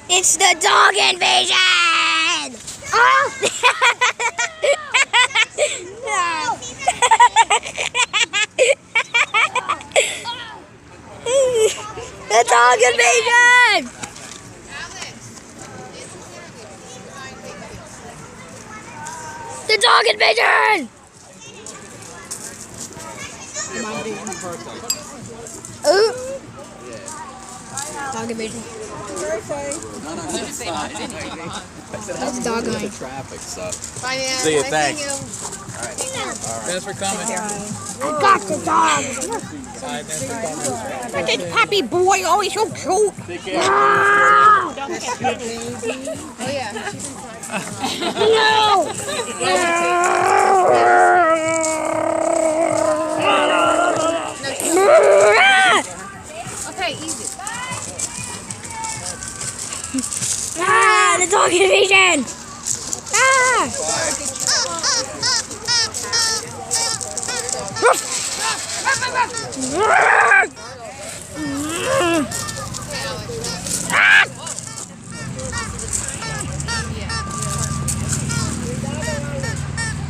It's the dog invasion! Oh! The dog invasion! The dog invasion! Ooh. Dog invasion. That's dog line. Traffic, so. See you, thanks. Thanks for coming. I got the dog. Look at this puppy boy. Oh, he's so cute. Take care. Ah! Oh yeah. No! Okay, easy. Ah, the dog invasion! Ah!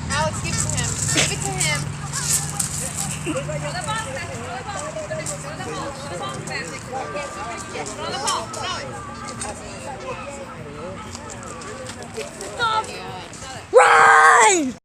Alex, give it to him. Give it to him. Run!